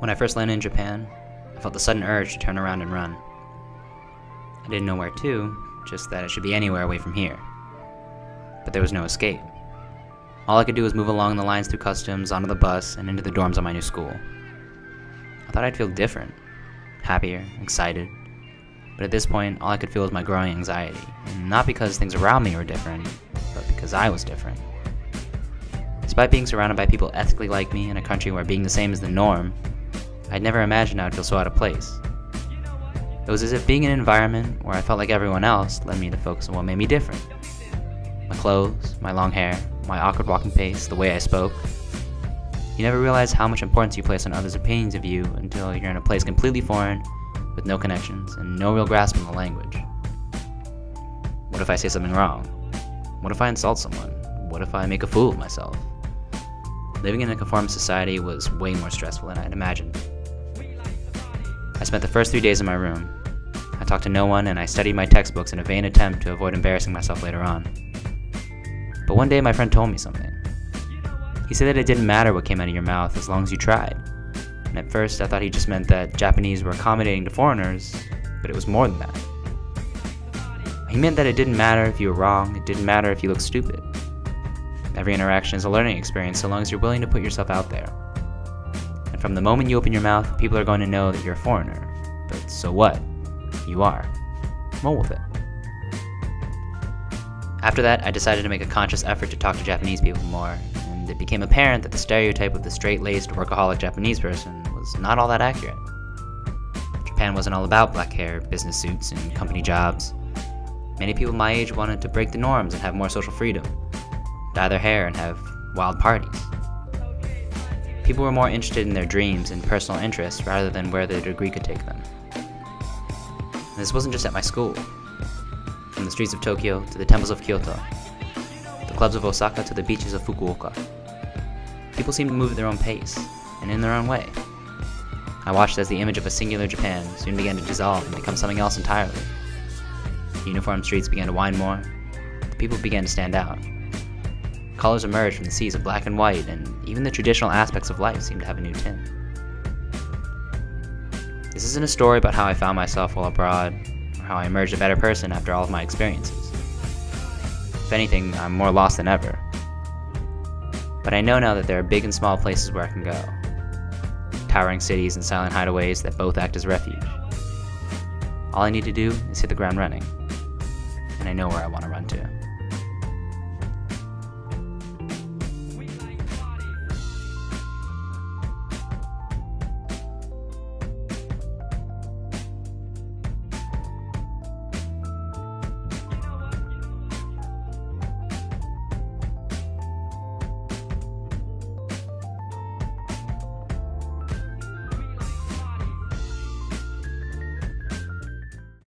When I first landed in Japan, I felt the sudden urge to turn around and run. I didn't know where to, just that it should be anywhere away from here. But there was no escape. All I could do was move along the lines through customs, onto the bus, and into the dorms of my new school. I thought I'd feel different, happier, excited. But at this point, all I could feel was my growing anxiety. And not because things around me were different, but because I was different. Despite being surrounded by people ethically like me in a country where being the same is the norm, I'd never imagined I would feel so out of place. It was as if being in an environment where I felt like everyone else led me to focus on what made me different. My clothes, my long hair, my awkward walking pace, the way I spoke. You never realize how much importance you place on others' opinions of you until you're in a place completely foreign, with no connections, and no real grasp on the language. What if I say something wrong? What if I insult someone? What if I make a fool of myself? Living in a conformist society was way more stressful than I'd imagined. I spent the first 3 days in my room. I talked to no one, and I studied my textbooks in a vain attempt to avoid embarrassing myself later on. But one day my friend told me something. He said that it didn't matter what came out of your mouth as long as you tried. And at first I thought he just meant that Japanese were accommodating to foreigners, but it was more than that. He meant that it didn't matter if you were wrong, it didn't matter if you looked stupid. Every interaction is a learning experience so long as you're willing to put yourself out there. And from the moment you open your mouth, people are going to know that you're a foreigner. But so what? You are. Roll with it. After that, I decided to make a conscious effort to talk to Japanese people more, and it became apparent that the stereotype of the straight-laced, workaholic Japanese person was not all that accurate. Japan wasn't all about black hair, business suits, and company jobs. Many people my age wanted to break the norms and have more social freedom, dye their hair and have wild parties. People were more interested in their dreams and personal interests rather than where their degree could take them. And this wasn't just at my school. From the streets of Tokyo to the temples of Kyoto, the clubs of Osaka to the beaches of Fukuoka. People seemed to move at their own pace, and in their own way. I watched as the image of a singular Japan soon began to dissolve and become something else entirely. The uniform streets began to wind more, the people began to stand out. Colors emerged from the seas of black and white, and even the traditional aspects of life seemed to have a new tint. This isn't a story about how I found myself while abroad, or how I emerged a better person after all of my experiences. If anything, I'm more lost than ever. But I know now that there are big and small places where I can go. Towering cities and silent hideaways that both act as refuge. All I need to do is hit the ground running. And I know where I want to run to.